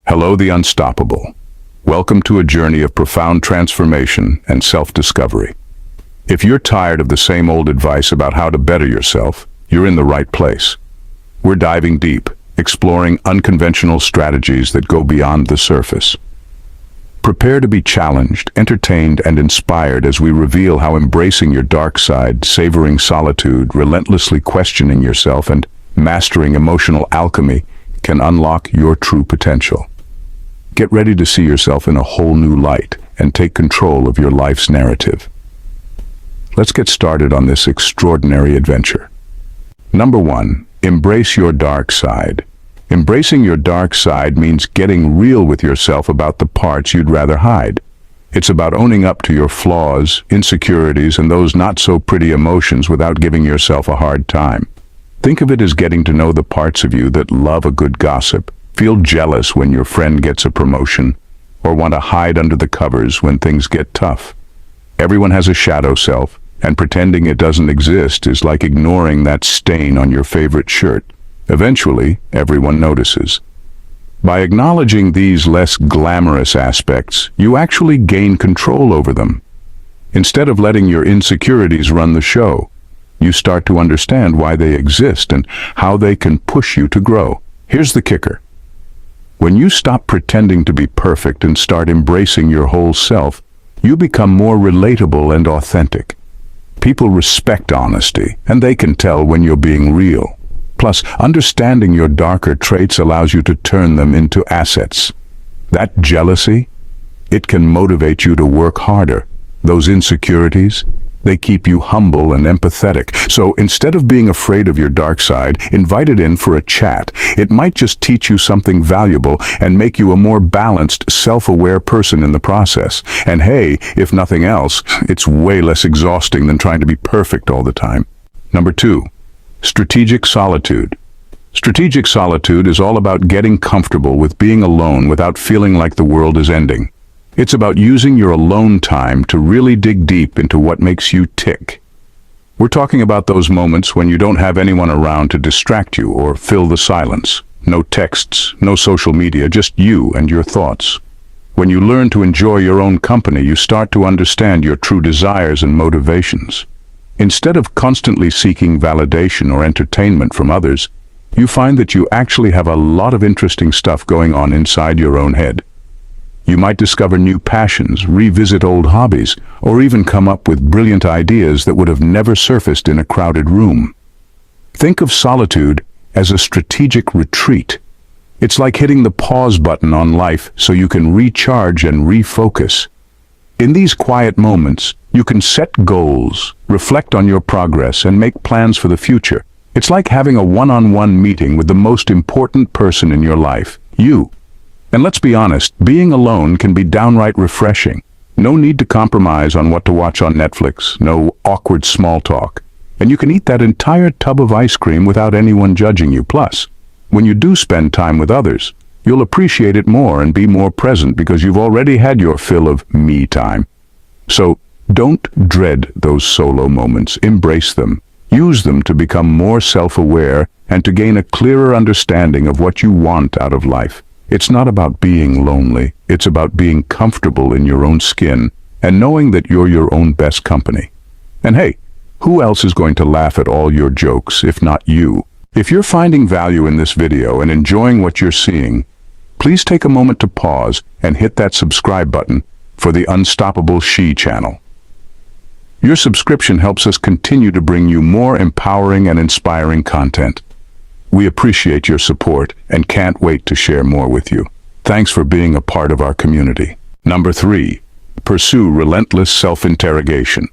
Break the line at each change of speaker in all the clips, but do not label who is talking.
Hello, the unstoppable. Welcome to a journey of profound transformation and self-discovery. If you're tired of the same old advice about how to better yourself, you're in the right place. We're diving deep, exploring unconventional strategies that go beyond the surface. Prepare to be challenged, entertained, and inspired as we reveal how embracing your dark side, savoring solitude, relentlessly questioning yourself, and mastering emotional alchemy can unlock your true potential. Get ready to see yourself in a whole new light and take control of your life's narrative. Let's get started on this extraordinary adventure. Number 1, embrace your dark side. Embracing your dark side means getting real with yourself about the parts you'd rather hide. It's about owning up to your flaws, insecurities, and those not-so-pretty emotions without giving yourself a hard time. Think of it as getting to know the parts of you that love a good gossip, feel jealous when your friend gets a promotion, or want to hide under the covers when things get tough. Everyone has a shadow self, and pretending it doesn't exist is like ignoring that stain on your favorite shirt. Eventually, everyone notices. By acknowledging these less glamorous aspects, you actually gain control over them. Instead of letting your insecurities run the show, you start to understand why they exist and how they can push you to grow. Here's the kicker. When you stop pretending to be perfect and start embracing your whole self, you become more relatable and authentic. People respect honesty, and they can tell when you're being real. Plus, understanding your darker traits allows you to turn them into assets. That jealousy, it can motivate you to work harder. Those insecurities, they keep you humble and empathetic. So instead of being afraid of your dark side, invite it in for a chat. It might just teach you something valuable and make you a more balanced, self-aware person in the process. And hey, if nothing else, it's way less exhausting than trying to be perfect all the time. Number 2, strategic solitude. Strategic solitude is all about getting comfortable with being alone without feeling like the world is ending. It's about using your alone time to really dig deep into what makes you tick. We're talking about those moments when you don't have anyone around to distract you or fill the silence. No texts, no social media, just you and your thoughts. When you learn to enjoy your own company, you start to understand your true desires and motivations. Instead of constantly seeking validation or entertainment from others, you find that you actually have a lot of interesting stuff going on inside your own head. You might discover new passions, revisit old hobbies, or even come up with brilliant ideas that would have never surfaced in a crowded room. Think of solitude as a strategic retreat. It's like hitting the pause button on life so you can recharge and refocus. In these quiet moments, you can set goals, reflect on your progress, and make plans for the future. It's like having a one-on-one meeting with the most important person in your life, you. And let's be honest, being alone can be downright refreshing. No need to compromise on what to watch on Netflix, no awkward small talk. And you can eat that entire tub of ice cream without anyone judging you. Plus, when you do spend time with others, you'll appreciate it more and be more present because you've already had your fill of me time. So, don't dread those solo moments. Embrace them. Use them to become more self-aware and to gain a clearer understanding of what you want out of life. It's not about being lonely, it's about being comfortable in your own skin and knowing that you're your own best company. And hey, who else is going to laugh at all your jokes if not you? If you're finding value in this video and enjoying what you're seeing, please take a moment to pause and hit that subscribe button for the Unstoppable She channel. Your subscription helps us continue to bring you more empowering and inspiring content. We appreciate your support and can't wait to share more with you. Thanks for being a part of our community. Number 3, pursue relentless self-interrogation.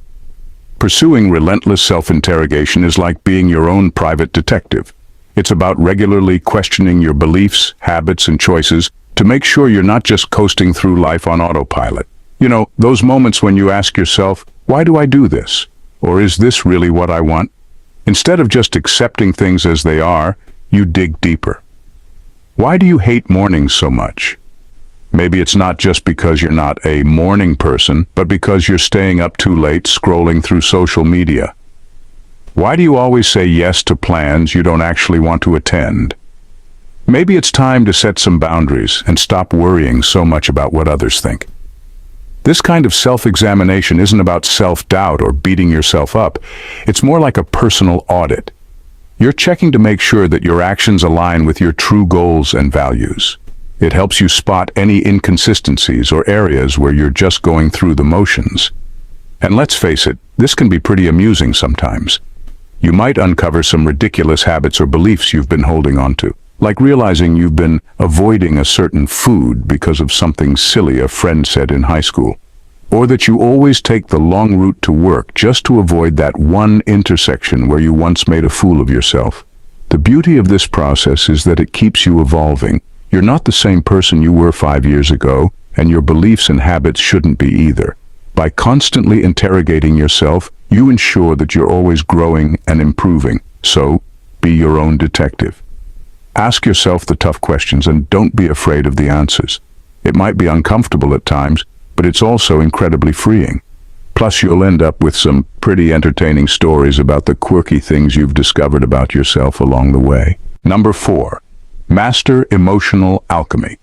Pursuing relentless self-interrogation is like being your own private detective. It's about regularly questioning your beliefs, habits, and choices to make sure you're not just coasting through life on autopilot. You know, those moments when you ask yourself, why do I do this? Or is this really what I want? Instead of just accepting things as they are, you dig deeper. Why do you hate mornings so much? Maybe it's not just because you're not a morning person, but because you're staying up too late scrolling through social media. Why do you always say yes to plans you don't actually want to attend? Maybe it's time to set some boundaries and stop worrying so much about what others think. This kind of self-examination isn't about self-doubt or beating yourself up. It's more like a personal audit. You're checking to make sure that your actions align with your true goals and values. It helps you spot any inconsistencies or areas where you're just going through the motions. And let's face it, this can be pretty amusing sometimes. You might uncover some ridiculous habits or beliefs you've been holding on to, like realizing you've been avoiding a certain food because of something silly a friend said in high school, or that you always take the long route to work just to avoid that one intersection where you once made a fool of yourself. The beauty of this process is that it keeps you evolving. You're not the same person you were 5 years ago, and your beliefs and habits shouldn't be either. By constantly interrogating yourself, you ensure that you're always growing and improving. So, be your own detective. Ask yourself the tough questions and don't be afraid of the answers. It might be uncomfortable at times, but it's also incredibly freeing. Plus, you'll end up with some pretty entertaining stories about the quirky things you've discovered about yourself along the way. Number 4. Master emotional alchemy.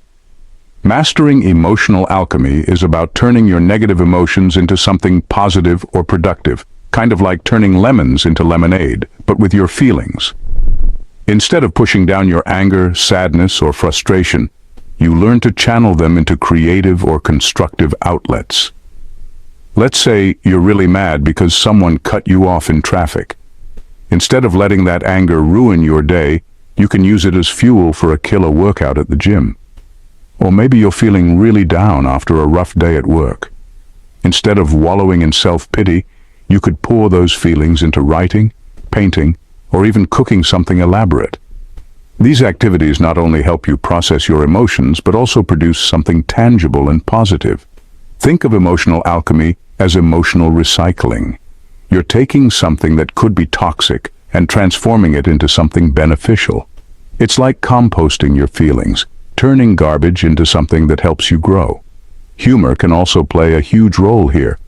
Mastering emotional alchemy is about turning your negative emotions into something positive or productive, kind of like turning lemons into lemonade, but with your feelings. Instead of pushing down your anger, sadness, or frustration, you learn to channel them into creative or constructive outlets. Let's say you're really mad because someone cut you off in traffic. Instead of letting that anger ruin your day, you can use it as fuel for a killer workout at the gym. Or maybe you're feeling really down after a rough day at work. Instead of wallowing in self-pity, you could pour those feelings into writing, painting, or even cooking something elaborate. These activities not only help you process your emotions, but also produce something tangible and positive. Think of emotional alchemy as emotional recycling. You're taking something that could be toxic and transforming it into something beneficial. It's like composting your feelings, turning garbage into something that helps you grow. Humor can also play a huge role here.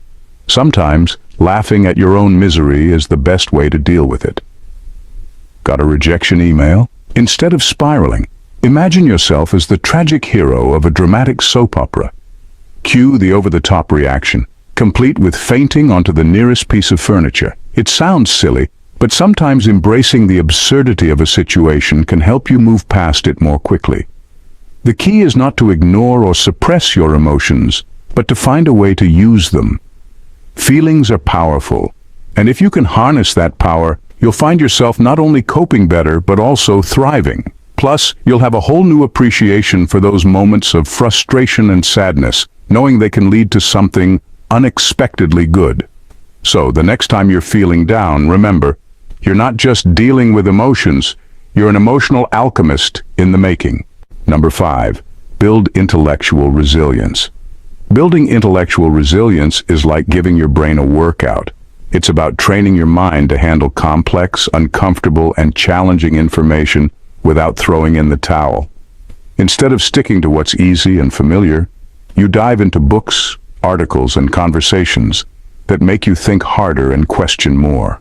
Sometimes, laughing at your own misery is the best way to deal with it. Got a rejection email? Instead of spiraling, imagine yourself as the tragic hero of a dramatic soap opera. Cue the over-the-top reaction, complete with fainting onto the nearest piece of furniture. It sounds silly, but sometimes embracing the absurdity of a situation can help you move past it more quickly. The key is not to ignore or suppress your emotions, but to find a way to use them. Feelings are powerful, and if you can harness that power, you'll find yourself not only coping better, but also thriving. Plus, you'll have a whole new appreciation for those moments of frustration and sadness, knowing they can lead to something unexpectedly good. So, the next time you're feeling down, remember, you're not just dealing with emotions, you're an emotional alchemist in the making. Number 5, build intellectual resilience. Building intellectual resilience is like giving your brain a workout. It's about training your mind to handle complex, uncomfortable, and challenging information without throwing in the towel. Instead of sticking to what's easy and familiar, you dive into books, articles, and conversations that make you think harder and question more.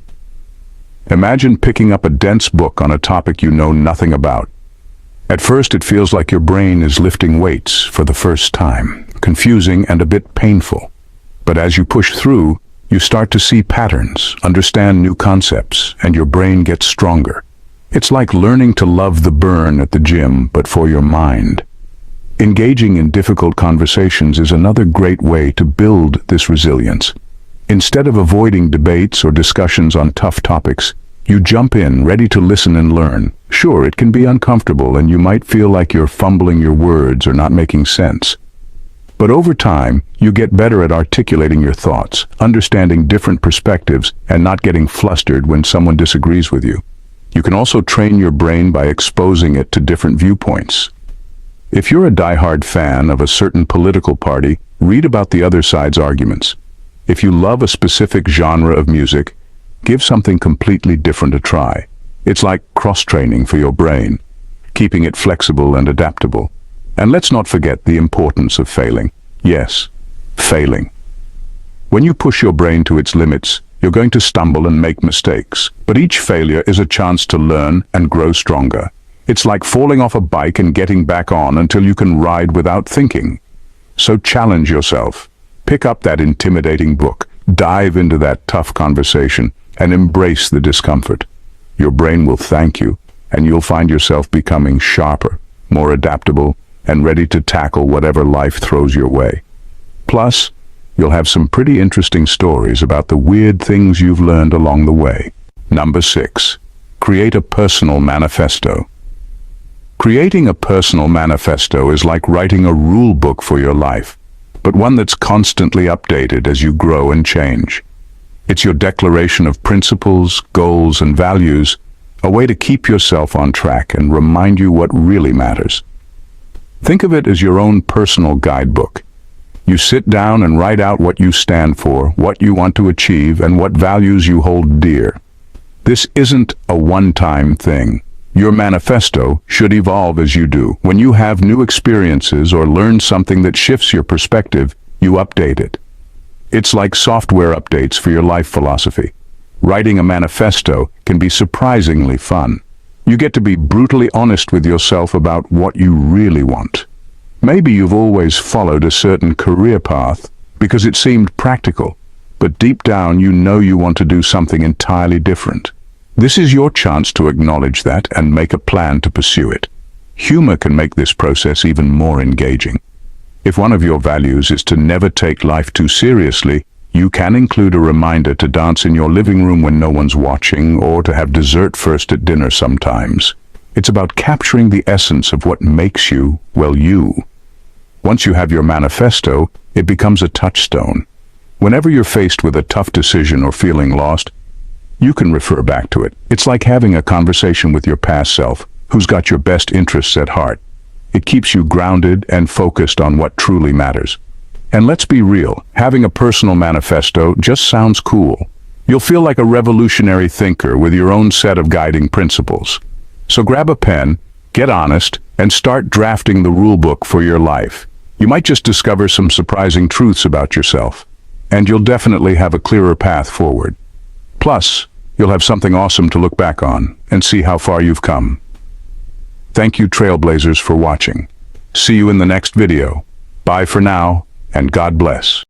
Imagine picking up a dense book on a topic you know nothing about. At first, it feels like your brain is lifting weights for the first time, confusing and a bit painful. But as you push through, you start to see patterns, understand new concepts, and your brain gets stronger. It's like learning to love the burn at the gym, but for your mind. Engaging in difficult conversations is another great way to build this resilience. Instead of avoiding debates or discussions on tough topics, you jump in, ready to listen and learn. Sure, it can be uncomfortable and you might feel like you're fumbling your words or not making sense. But over time, you get better at articulating your thoughts, understanding different perspectives, and not getting flustered when someone disagrees with you. You can also train your brain by exposing it to different viewpoints. If you're a diehard fan of a certain political party, read about the other side's arguments. If you love a specific genre of music, give something completely different a try. It's like cross-training for your brain, keeping it flexible and adaptable. And let's not forget the importance of failing. Yes, failing. When you push your brain to its limits, you're going to stumble and make mistakes. But each failure is a chance to learn and grow stronger. It's like falling off a bike and getting back on until you can ride without thinking. So challenge yourself. Pick up that intimidating book, dive into that tough conversation, and embrace the discomfort. Your brain will thank you, and you'll find yourself becoming sharper, more adaptable, and ready to tackle whatever life throws your way. Plus, you'll have some pretty interesting stories about the weird things you've learned along the way. Number 6. Create a personal manifesto. Creating a personal manifesto is like writing a rule book for your life, but one that's constantly updated as you grow and change. It's your declaration of principles, goals, and values, a way to keep yourself on track and remind you what really matters. Think of it as your own personal guidebook. You sit down and write out what you stand for, what you want to achieve, and what values you hold dear. This isn't a one-time thing. Your manifesto should evolve as you do. When you have new experiences or learn something that shifts your perspective, you update it. It's like software updates for your life philosophy. Writing a manifesto can be surprisingly fun. You get to be brutally honest with yourself about what you really want. Maybe you've always followed a certain career path because it seemed practical, but deep down you know you want to do something entirely different. This is your chance to acknowledge that and make a plan to pursue it. Humor can make this process even more engaging. If one of your values is to never take life too seriously, you can include a reminder to dance in your living room when no one's watching, or to have dessert first at dinner sometimes. It's about capturing the essence of what makes you, well, you. Once you have your manifesto, it becomes a touchstone. Whenever you're faced with a tough decision or feeling lost, you can refer back to it. It's like having a conversation with your past self, who's got your best interests at heart. It keeps you grounded and focused on what truly matters. And let's be real, having a personal manifesto just sounds cool. You'll feel like a revolutionary thinker with your own set of guiding principles. So grab a pen, get honest, and start drafting the rule book for your life. You might just discover some surprising truths about yourself, and you'll definitely have a clearer path forward. Plus, you'll have something awesome to look back on and see how far you've come. Thank you, Trailblazers, for watching. See you in the next video. Bye for now, and God bless.